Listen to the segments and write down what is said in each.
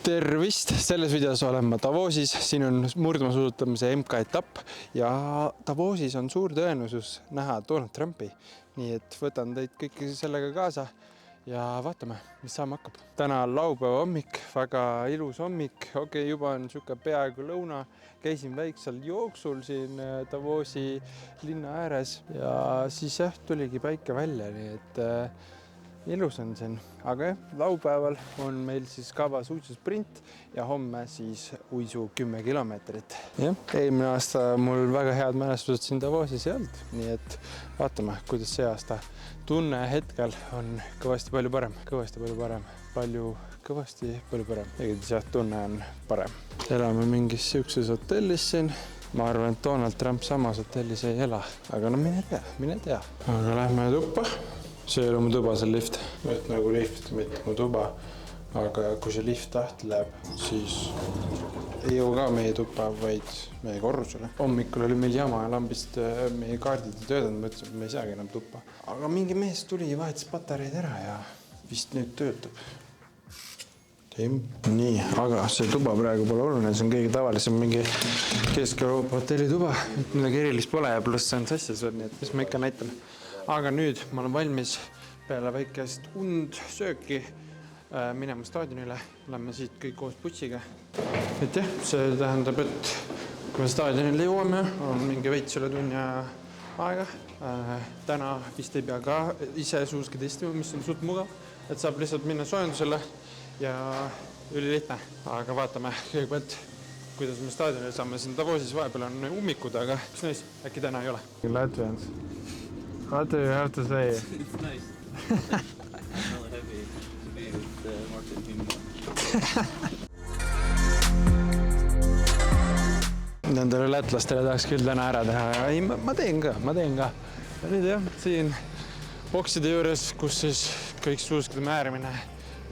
Tervist! Selles videos olen ma Davosis, siin on murdmaasuusatamise MK-etapp ja Davosis on suur tõenäosus näha Donald Trumpi. Nii et võtan teid kõiki sellega kaasa ja vaatame, mis saama hakkab. Täna on laupäeva hommik, väga ilus hommik. Okei, juba on siuke peaaegu lõuna. Käisin väiksel jooksul siin Davosi linna ääres ja siis tuligi päike välja, nii et ilus on siin, aga laupäeval on meil siis kavas uisusprint ja homme siis uisu 10 kilomeetrit. Eelmine aasta mul väga head mälestused siin Davosis ei olnud, nii et vaatame, kuidas see aasta. Tunne hetkel on kõvasti palju parem. Ja tunne on parem. Elame mingis siukses hotellis siin. Ma arvan, et Donald Trump samas hotellis ei ela, aga no mine tea. Aga lähme tuppa. See ei ole mu tuba, see lift. Et nagu lift, mitte mu tuba. Aga kui see lift tahti läheb, siis ei jõu ka meie tuppa, vaid meie korrusele. Hommikul oli meil jama ja lambist meie kaardid ei töötanud, mõtlesin, et me ei saagi enam tuppa. Aga mingi mees tuli ja vahetas patareid ära ja vist nüüd töötab. Nii, aga see tuba praegu pole oluline, see on kõige tavalisem mingi Kesk-Euroopa hotelli tuba. Midagi erilist pole ja pluss see on sassis veel, nii et mis ma ikka näitan. Aga nüüd ma olen valmis peale väikest sööki minema staadionile. Lähme siit kõik koos bussiga. Et jah, see tähendab, et kui me staadionile jõuame, on mingi veits üle tunni aega. Täna vist ei pea ka ise suuski testima, mis on suht mugav. Et saab lihtsalt minna soojendusele ja ülilihtne. Aga vaatame kõigepealt, kuidas me staadionile saame. Siin Davosis vahepeal on ummikud, aga mis näis, äkki täna ei ole. Latvians. What do you have to say? It's nice. I'm really happy to be with Martin Timmo. Nendele lätlastele tahaks küll täna ära teha. Ei, ma teen ka. Ja nüüd jah, siin bokside juures, kus siis kõik suuskide määrimine,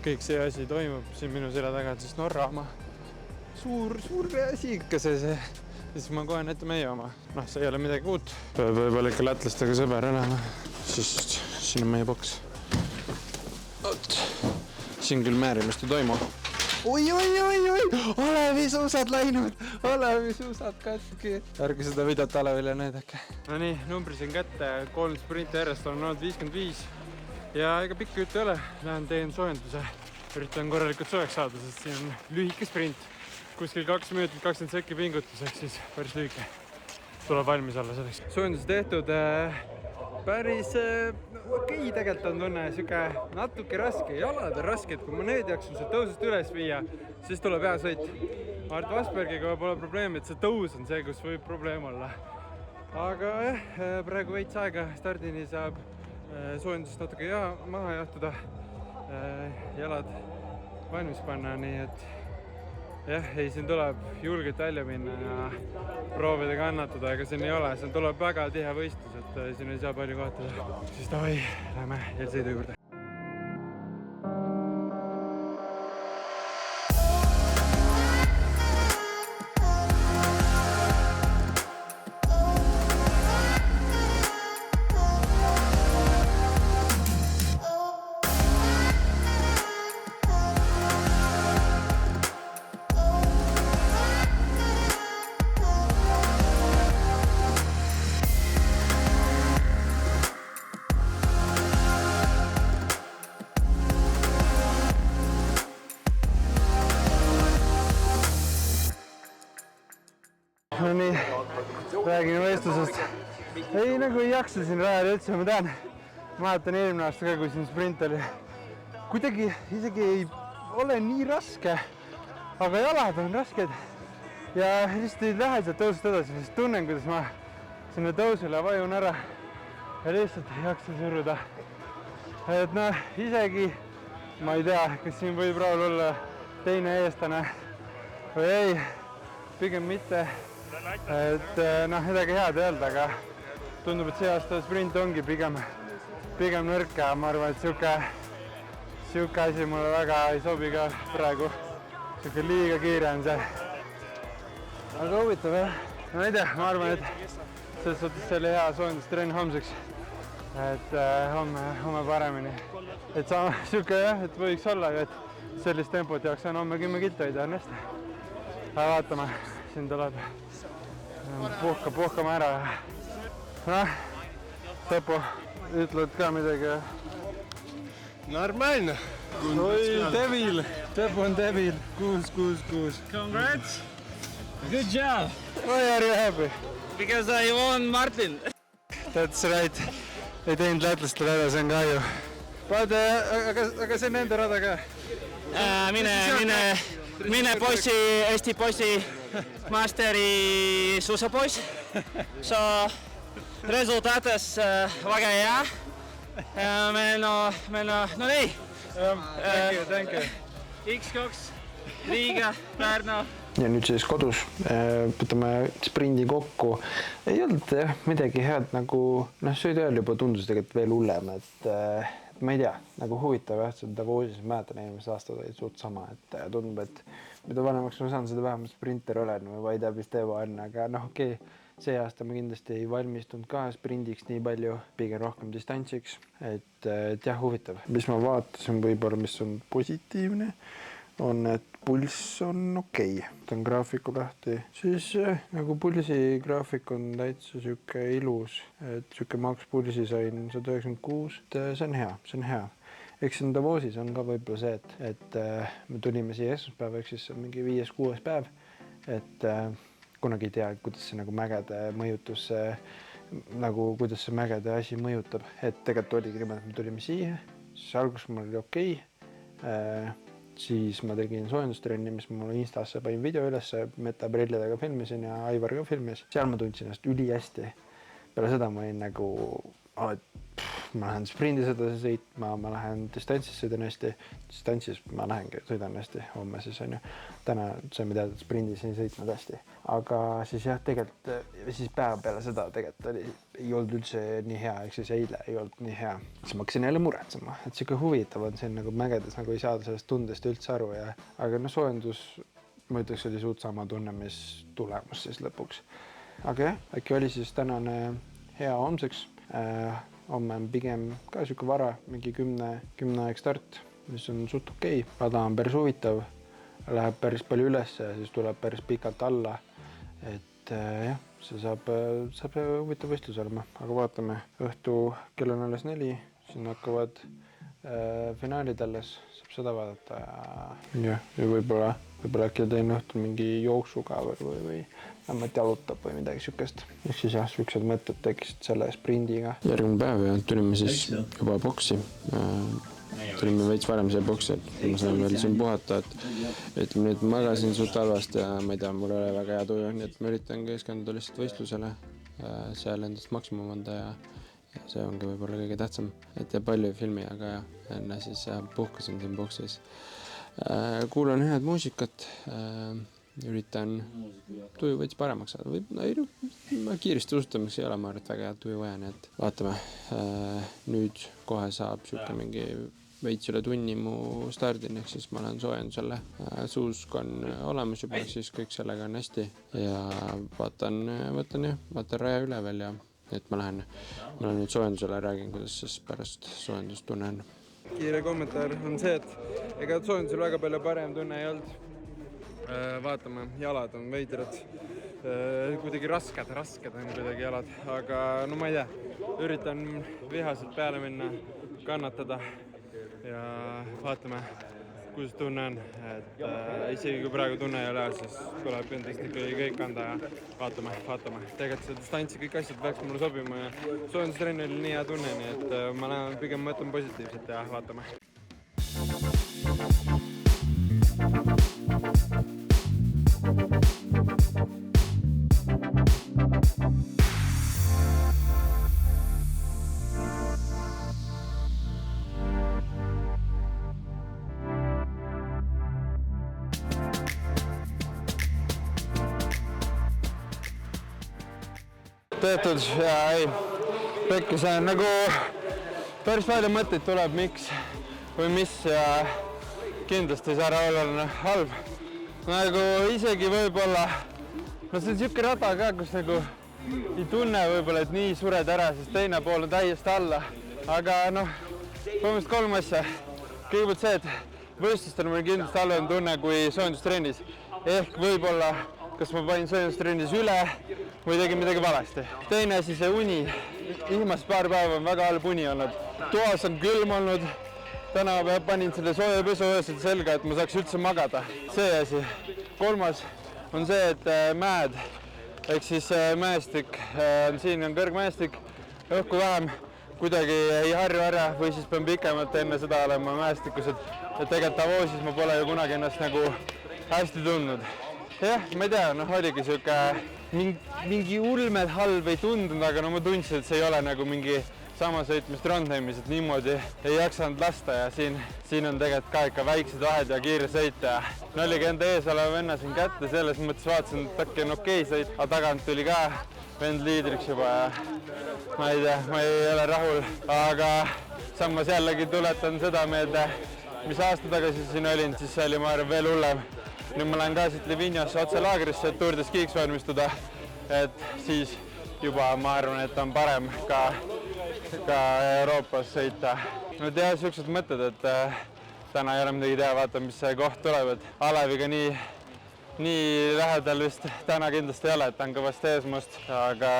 kõik see asi toimub. Siin minu selja taga siis Norra oma. Suur asi ikka see. Siis ma kohe näitan meie oma. Noh, see ei ole midagi uut. Võib-olla ikka lätlastega sõber olema. Siis siin on meie boks. Siin küll määrimist ei toimu. Oi! Olevi suusad läinud! Olevi suusad katki! Ärge seda videot Alevile näidake. No nii, numbri siin kätte. 3 sprinti järjest on olnud 55. Ja ega pikk jutt ei ole. Lähen teen soojenduse. Üritan korralikult soojaks saada, sest siin on lühike sprint. Kuskil 2 minutit 20 sekki pingutuseks, siis päris lühike. Tuleb valmis olla selleks. Soojendus tehtud päris okei, tegelikult on tunne siuke natuke raske. Jalad on rasked, kui ma nüüd jaksun see tõusust üles viia, siis tuleb hea sõit. Mart Vasbergiga pole probleemi, et see tõus on see, kus võib probleem olla. Aga praegu veits aega stardini saab soojendust natuke maha jahtuda, jalad valmis panna, nii et ei, siin tuleb julgelt välja minna ja proovida kannatada, aga siin ei ole. Siin tuleb väga tihe võistlus, et siin ei saa palju kaotada. Siis davai, lähme eelsõidu juurde. No nii, räägin võistlusest. Ei, nagu ei jaksa siin rajada üldse, ma tean. Ma mäletan eelmine aasta ka, kui siin sprint oli. Kuidagi isegi ei ole nii raske, aga jalad on rasked. Ja lihtsalt ei lähe sealt tõusust edasi, sest tunnen, kuidas ma sinna tõusule vajun ära ja lihtsalt ei jaksa suruda. Et noh, isegi ma ei tea, kas siin võib rahul olla teine eestlane või ei, pigem mitte. Et noh, midagi head ei olnud, aga tundub, et see aasta sprint ongi pigem nõrk ja ma arvan, et siuke asi mulle väga ei sobi ka praegu. Siuke liiga kiire on see. Aga huvitav jah. Ma ei tea, ma arvan, et selles suhtes see oli hea soojendustrenn homseks. Et homme paremini. Et sama siuke jah, et võiks olla, et sellist tempot jaksan homme 10 kilti hoida õnnesti. Vaatame, siin tuleb puhkama ära. Noh, Tepo, ütled ka midagi? Нормально. Oi, debil. Tepo on debil. 6. Congrats! Good job! Why are you happy? Because I won Martin. That's right. Ei teinud lätlastele ära, see on kahju. Vaata, aga see on nende rada ka. Mine poisi, Eesti poisi masteri suusapoiss. So resultates väga hea. Meil no nii. Thank you. X2, Riiga, Pärnu. Ja nüüd siis kodus võtame sprindi kokku. Ei olnud midagi head nagu, söödi ajal juba tundus tegelikult veel hullem, et ma ei tea, nagu huvitav jah, Davosis mäletan eelmise aastad olid suht sama, et tundub, et mida vanemaks ma saan, seda vähemalt sprinter olen või ma ei tea, mis teema on, aga okei. See aasta ma kindlasti ei valmistunud ka sprindiks nii palju, pigem rohkem distantsiks, et jah, huvitav. Mis ma vaatasin võib-olla, mis on positiivne, on, et pulss on okei. Ta on graafiku lahti. Siis nagu pulsi graafik on täitsa süke ilus, et süke makspulsi sain 196. See on hea. Eks siin Davosis on ka võib-olla see, et me tulime siia esmaspäev, eks siis mingi 5-6 päev, et kunagi ei tea, kuidas see nagu mägede mõjutus, nagu kuidas see mägede asi mõjutab, et tegelikult oligi niimoodi, et me tulime siia, siis alguses mul oli okei. Siis ma tegin soojendustrenni, mis mul Instasse panin video üles, metabrillidega filmisin ja Aivar ka filmis. Seal ma tundsin ennast üli hästi. Peale seda ma olin nagu, ma lähen sprindis edasi sõitma, ma lähen distantsis sõidan hästi. Distantsis ma lähengi, sõidan hästi homme siis on ju. Täna saime teada, et sprindis ei sõitnud hästi. Aga siis jah, tegelikult, siis päeva peale seda tegelikult ei olnud üldse nii hea, ehk siis eile ei olnud nii hea. Siis ma hakkasin jälle muretsema, et siuke huvitav on siin nagu mägedes, nagu ei saada sellest tundest üldse aru. Aga soojendus, ma ütleks, oli suht sama tunne, mis tulemus siis lõpuks. Aga jah, äkki oli siis tänane hea homseks. Homme on pigem ka siuke vara, mingi 10 aeg start, mis on suht okei. Rada on päris huvitav, läheb päris palju üles ja siis tuleb päris pikalt alla. Et jah, see saab huvitav võistlus olema, aga vaatame. Õhtu kell on alles 4, siin hakkavad finaalid alles, saab seda vaadata ja võib-olla äkki teen õhtul mingi jooksuga või vähemalt jalutab või midagi siukest. Ehk siis jah, siuksed mõtted tekisid selle sprindiga. Järgmine päev ja tulime siis juba boksi. Tulime veits varem see boksi, et ma sain veel siin puhata, et nüüd magasin suht halvasti ja ma ei tea, mul ei ole väga hea tuju, nii et ma üritan keskenduda lihtsalt võistlusele, seal endast maksimum anda ja see ongi võib-olla kõige tähtsam, et palju ei filmi, aga enne siis puhkasin siin boksis. Kuulan head muusikat, üritan tuju veits paremaks saada. Ma kiiresti usutamiseks ei ole, ma arvan, et väga hea tuju vaja, nii et vaatame. Nüüd kohe saab siuke mingi veits üle tunni mu stardin, ehk siis ma olen soojendusele. Suusk on olemas juba, siis kõik sellega on hästi ja vaatan raja üle veel ja et ma lähen nüüd soojendusele, räägin, kuidas siis pärast soojendust tunnen. Kiire kommentaar on see, et ega soojendusel väga palju parem tunne ei olnud. Vaatame, jalad on veidrad, kuidagi rasked on kuidagi jalad, aga no ma ei tea, üritan vihaselt peale minna, kannatada ja vaatame, kuidas tunne on, et isegi kui praegu tunne ei ole, siis tuleb endast ikkagi kõik anda ja vaatame. Tegelikult see distantsi kõik asjad peaks mulle sobima ja soojendustrenn oli nii hea tunne, nii et ma pigem mõtlen positiivselt ja vaatame. Tehtud ja ei, pekkis on nagu päris palju mõtteid tuleb, miks või mis ja kindlasti ei saa rahul olla halb. Nagu isegi võib-olla, no see on siuke rada ka, kus nagu ei tunne võib-olla, et nii sured ära, sest teine pool on täiesti alla. Aga noh, põhimõtteliselt 3 asja. Kõigepealt see, et võistlustel mul kindlasti halvem tunne kui soojendustrennis. Ehk võib-olla, kas ma panin soojendustrennis üle või tegin midagi valesti. Teine asi, see uni. Viimased paar päeva on väga halb uni olnud. Toas on külm olnud. Täna panin selle sooja pesu ööselt selga, et ma saaks üldse magada. See asi. Kolmas on see, et mäed, ehk siis mäestik. Siin on kõrgmäestik, õhku vähem. Kuidagi ei harju ära või siis pean pikemalt enne seda olema mäestikus, et tegelikult Davosis ma pole ju kunagi ennast nagu hästi tundnud. Jah, ma ei tea, oligi siuke mingi ulmed halb ei tundunud, aga ma tundsin, et see ei ole nagu mingi sama sõitmist Trondheimis, et niimoodi ei jaksanud lasta ja siin on tegelikult ka ikka väiksed vahed ja kiire sõita. Oligi enda ees oleva venna siin kätte, selles mõttes vaatasin, et äkki on okei sõit, aga tagant tuli ka vend liidriks juba ja ma ei tea, ma ei ole rahul, aga samas jällegi tuletan seda meelde, mis aasta tagasi siin olin, siis see oli ma arvan veel hullem. Nüüd ma lähen ka siit Livignosse otse laagrisse, et Tour de Skiks valmistuda, et siis juba ma arvan, et on parem ka Euroopas sõita. No tea, siuksed mõtted, et täna ei ole midagi teha, vaata, mis see koht tuleb, et Aleviga nii lähedal vist täna kindlasti ei ole, et ta on kõvasti ees must, aga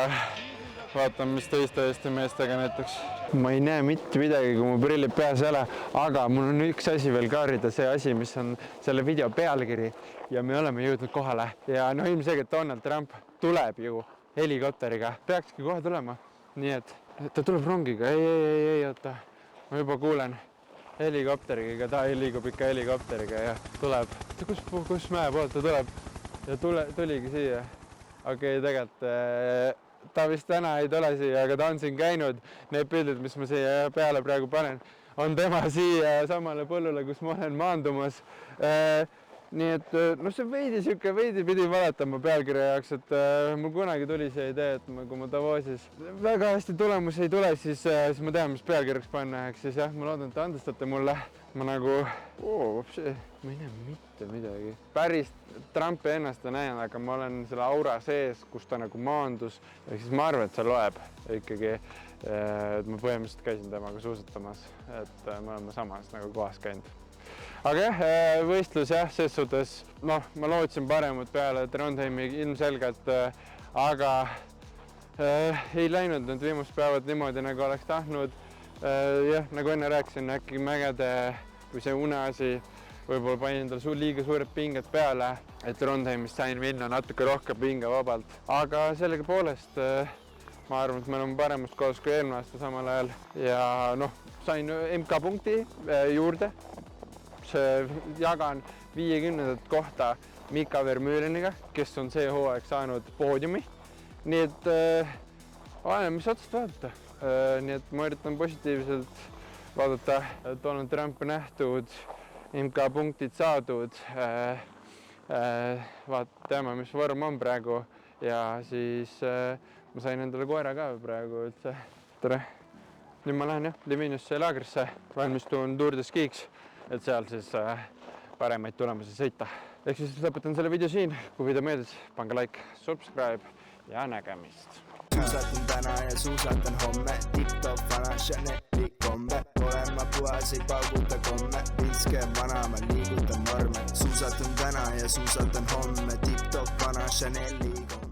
vaatame, mis teiste Eesti meestega näiteks. Ma ei näe mitte midagi, kui mu prillid peas ei ole, aga mul on üks asi veel kaarida, see asi, mis on selle video pealkiri ja me oleme jõudnud kohale ja ilmselgelt Donald Trump tuleb ju helikopteriga, peakski kohe tulema, nii et ta tuleb rongiga, ei, oota, ma juba kuulen helikopteriga, ta liigub ikka helikopteriga ja tuleb, kus mäe poolt ta tuleb ja tuligi siia. Okei, tegelikult ta vist täna ei tule siia, aga ta on siin käinud. Need pildid, mis ma siia peale praegu panen, on tema siia samale põllule, kus ma olen maandumas. Nii et see veidi pidi valetama pealkirja jaoks, et mul kunagi tuli see idee, et kui ma Davosis väga hästi tulemus ei tule, siis ma tean, mis pealkirjaks panna, eks siis jah, ma loodan, et andestate mulle. Ma nagu, ma ei näe mitte midagi. Päris Trumpi ennast ei näinud, aga ma olen selle aura sees, kus ta nagu maandus. Ehk siis ma arvan, et see loeb ikkagi, et ma põhimõtteliselt käisin temaga suusatamas, et me oleme samas nagu kohas käinud. Aga jah, võistlus jah, ses suhtes, ma lootsin paremat peale Trondheimi ilmselgelt, aga ei läinud need viimased päevad niimoodi, nagu oleks tahtnud. Jah, nagu enne rääkisin, äkki mägede või see uneasi võib-olla panin endale liiga suured pinged peale, et Trondheimist sain minna natuke rohkem pingevabalt. Aga sellega poolest ma arvan, et me oleme paremast kohas kui eelmine aasta samal ajal ja sain MK punkti juurde. Jagan 50. kohta Mika Vermüreniga, kes on see hooaeg saanud poodiumi. Nii et oleneb, mis otsast vaadata. Nii et ma üritan positiivselt vaadata, Donald Trump nähtud, MK punktid saadud, teame, mis vorm on praegu ja siis ma sain endale koera ka praegu üldse. Tere! Nüüd ma lähen Livignosse laagrisse, valmistun Tour de Skiks, et seal siis paremaid tulemusi sõita. Ehk siis lõpetan selle video siin, kui video meeldis, pange like, subscribe ja nägemist! Suusatan täna ja suusatan homme, tip-top vana Chaneli kombe. Olen ma puhas, ei pauguta komme, pilske vana, ma liigutan norme. Suusatan täna ja suusatan homme, tip-top vana Chaneli kombe.